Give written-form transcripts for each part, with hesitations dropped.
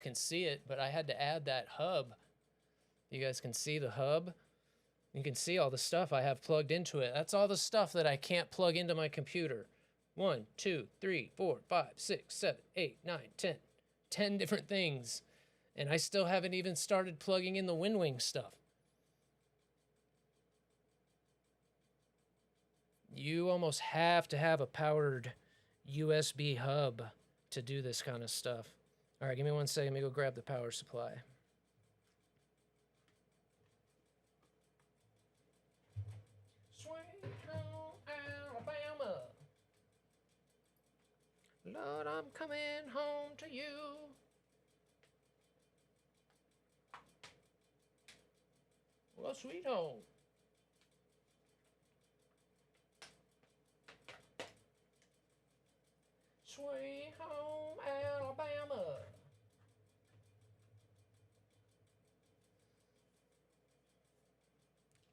can see it, but I had to add that hub. You guys can see the hub. You can see all the stuff I have plugged into it. That's all the stuff that I can't plug into my computer. 1, 2, 3, 4, 5, 6, 7, 8, 9, 10. 10 different things. And I still haven't even started plugging in the WinWing stuff. You almost have to have a powered USB hub to do this kind of stuff. All right, give me 1 second. Let me go grab the power supply. Sweet home Alabama. Lord, I'm coming home to you. Well, sweet home. Sweet home Alabama.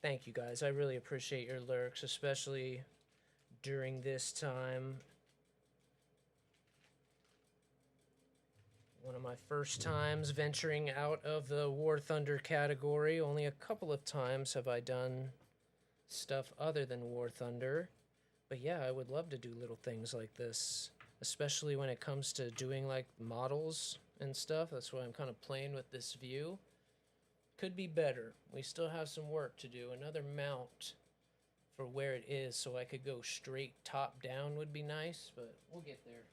Thank you guys. I really appreciate your lurks, especially during this time. One of my first times venturing out of the War Thunder category. Only a couple of times have I done stuff other than War Thunder. But yeah, I would love to do little things like this, especially when it comes to doing like models and stuff. That's why I'm kind of playing with this view. Could be better. We still have some work to do. Another mount for where it is so I could go straight top down would be nice, but we'll get there.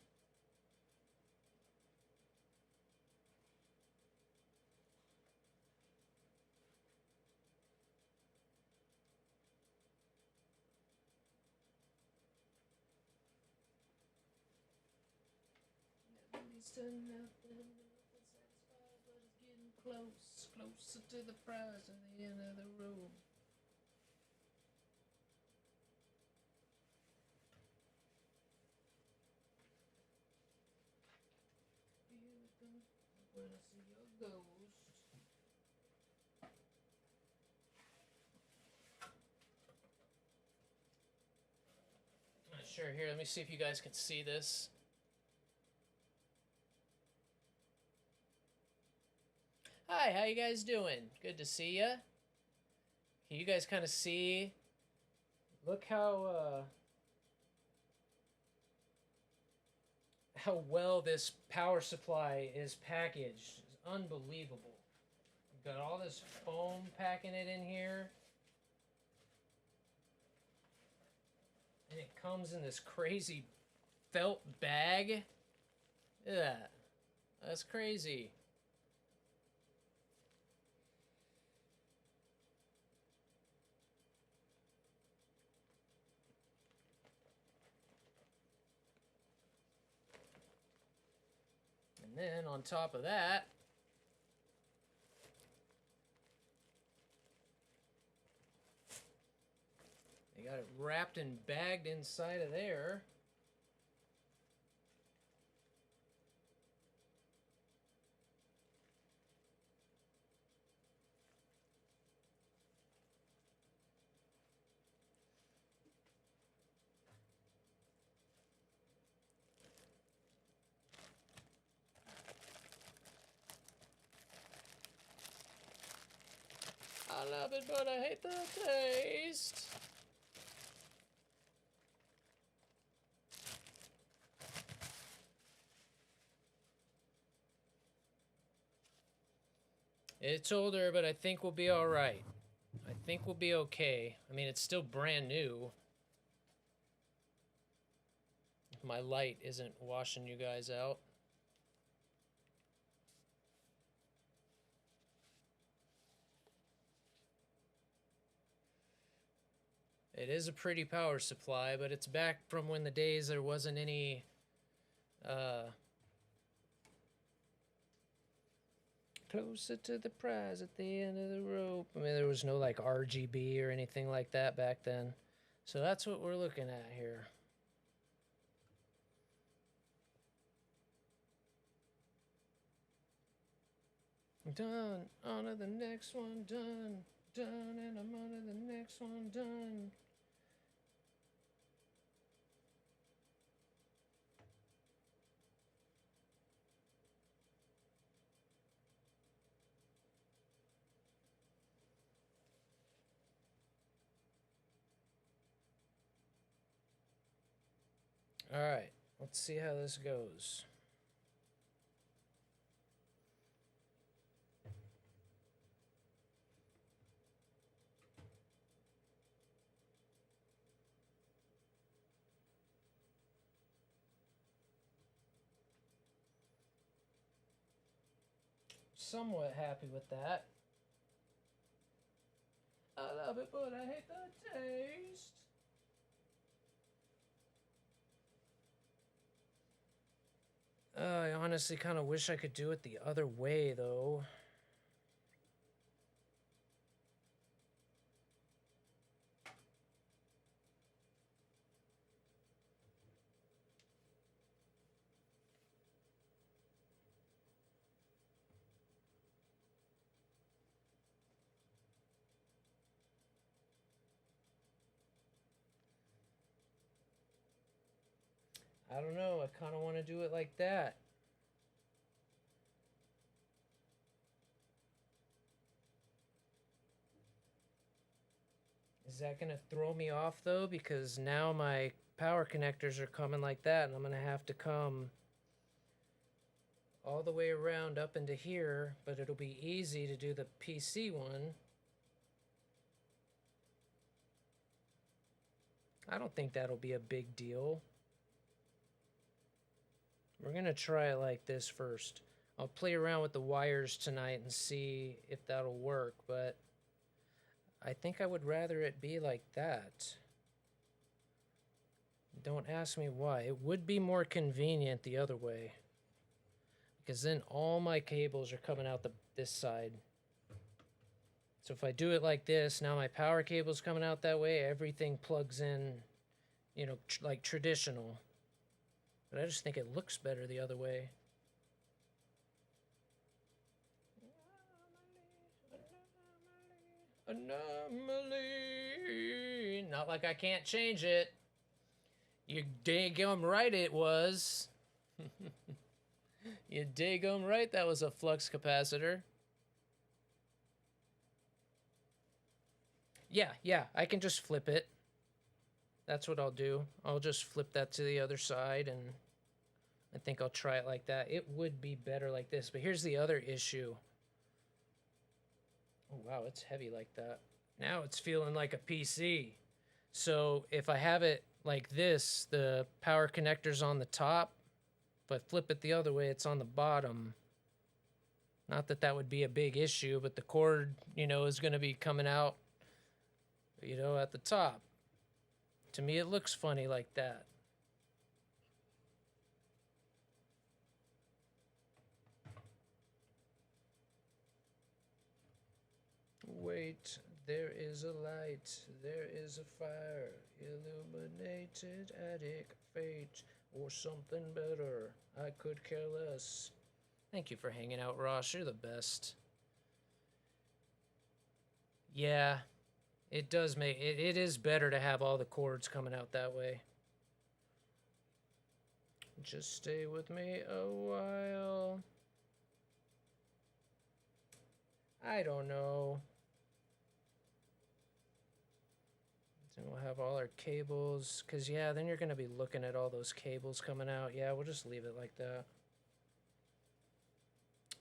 Done nothing satisfied, but it's getting closer to the prize at the end of the road. Here it comes when I see your ghost. Sure, here, let me see if you guys can see this. Hi, how you guys doing? Good to see ya. Can you guys kind of see? Look how well this power supply is packaged. It's unbelievable. We've got all this foam packing it in here. And it comes in this crazy felt bag. Look at that. That's crazy. And then on top of that, they got it wrapped and bagged inside of there. I love it, but I hate the taste. It's older, but I think we'll be all right. I think we'll be okay. I mean, it's still brand new. If my light isn't washing you guys out. It is a pretty power supply, but it's back from when the days there wasn't any closer to the prize at the end of the rope. I mean, there was no like RGB or anything like that back then. So that's what we're looking at here. Done. On to the next one. Done. Done. And I'm on to the next one. Done. All right, let's see how this goes. Somewhat happy with that. I love it, but I hate the taste. I honestly kind of wish I could do it the other way, though. I don't know. I kind of want to do it like that. Is that going to throw me off, though? Because now my power connectors are coming like that, and I'm going to have to come all the way around up into here, but it'll be easy to do the PC one. I don't think that'll be a big deal. We're going to try it like this first. I'll play around with the wires tonight and see if that'll work, but I think I would rather it be like that. Don't ask me why. It would be more convenient the other way, because then all my cables are coming out this side. So if I do it like this, now my power cable's coming out that way, everything plugs in, you know, like traditional. But I just think it looks better the other way. Anomaly. Not like I can't change it. You daggum right it was. You daggum right that was a flux capacitor. Yeah, I can just flip it. That's what I'll do. I'll just flip that to the other side, and I think I'll try it like that. It would be better like this, but here's the other issue. Oh, wow, it's heavy like that. Now it's feeling like a PC. So if I have it like this, the power connector's on the top. If I flip it the other way, it's on the bottom. Not that that would be a big issue, but the cord, you know, is going to be coming out, you know, at the top. To me, it looks funny like that. Wait, there is a light, there is a fire, illuminated attic fate, or something better. I could care less. Thank you for hanging out, Ross. You're the best. Yeah, it does make it is better to have all the cords coming out that way. Just stay with me a while. I don't know. Then we'll have all our cables, because, yeah, then you're going to be looking at all those cables coming out. Yeah, we'll just leave it like that.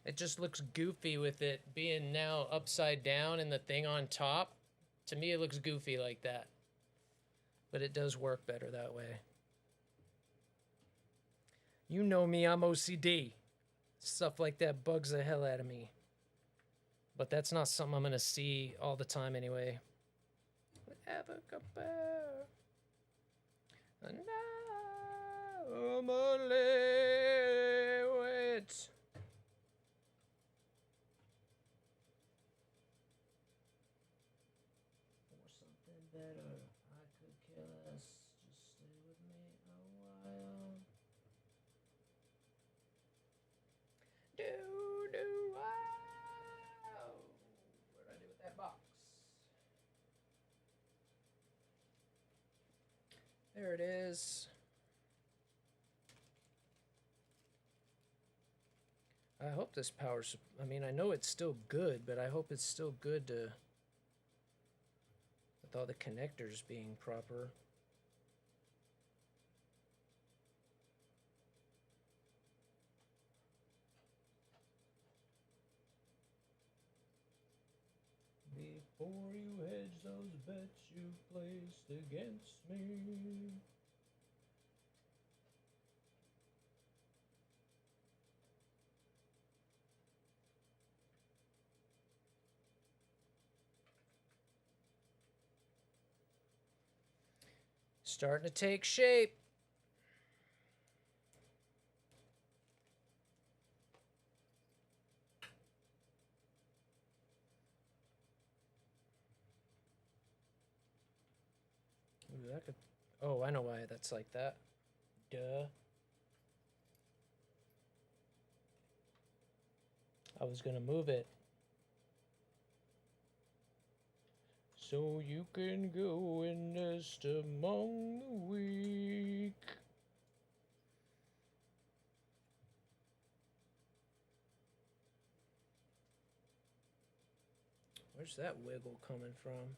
It just looks goofy with it being now upside down and the thing on top. To me, it looks goofy like that. But it does work better that way. You know me, I'm OCD. Stuff like that bugs the hell out of me. But that's not something I'm going to see all the time anyway. Ever compare? Anomaly. Wait. For something better, I could care less. Just stay with me a while. Wow. What did I do with that box? There it is. I hope this power's... I mean, I know it's still good, but I hope it's still good to... with all the connectors being proper. before you hedge those bets you placed against me. Starting to take shape. Ooh, that could... Oh, I know why that's like that. Duh. I was gonna move it so you can go and nest among the weak. Where's that wiggle coming from?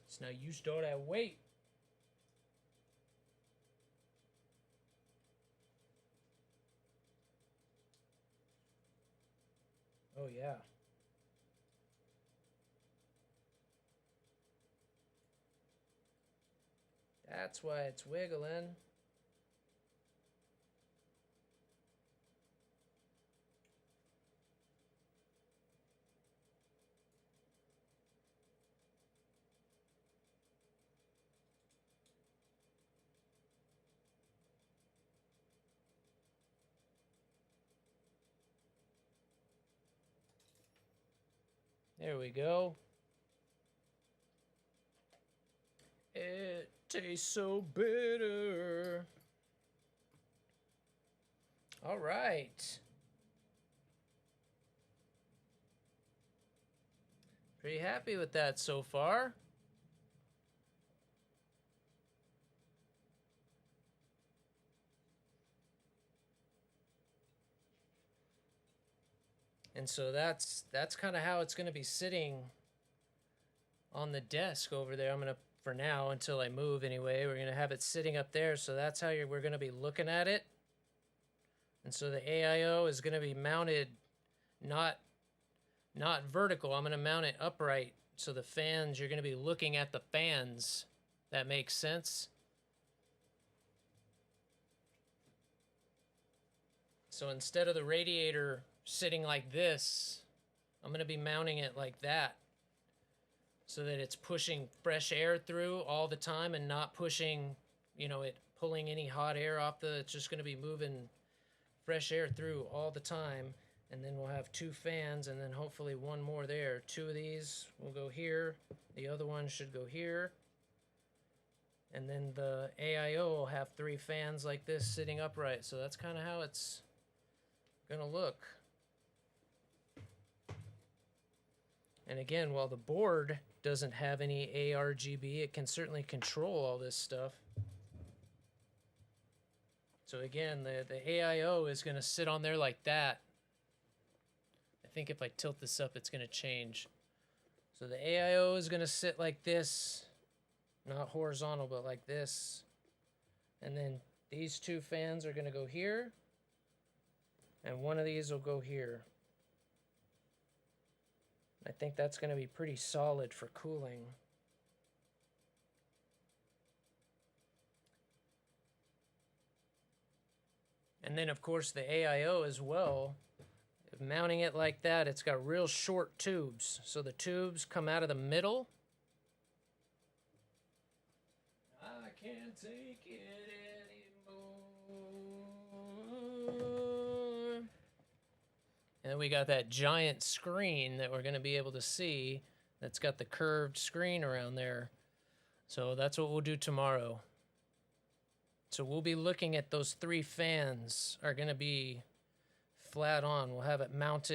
So now you start at weight. Oh yeah. That's why it's wiggling. There we go. It tastes so bitter. All right. Pretty happy with that so far. And so that's kind of how it's going to be sitting on the desk over there. I'm going to, for now, until I move anyway, we're going to have it sitting up there. So that's how we're going to be looking at it. And so the AIO is going to be mounted not vertical. I'm going to mount it upright. So the fans, you're going to be looking at the fans. That makes sense. So instead of the radiator sitting like this, I'm going to be mounting it like that, so that it's pushing fresh air through all the time and not pushing, you know, it pulling any hot air off it's just going to be moving fresh air through all the time. And then we'll have two fans and then hopefully one more there. Two of these will go here. The other one should go here. And then the AIO will have three fans like this sitting upright. So that's kind of how it's going to look. And again, while the board doesn't have any ARGB, it can certainly control all this stuff. So again, the AIO is going to sit on there like that. I think if I tilt this up, it's going to change. So the AIO is going to sit like this, not horizontal, but like this. And then these two fans are going to go here. And one of these will go here. I think that's going to be pretty solid for cooling. And then, of course, the AIO as well. Mounting it like that, it's got real short tubes. So the tubes come out of the middle. I can't take it anymore. And then we got that giant screen that we're going to be able to see that's got the curved screen around there. So that's what we'll do tomorrow. So we'll be looking at those three fans are going to be flat on. We'll have it mounted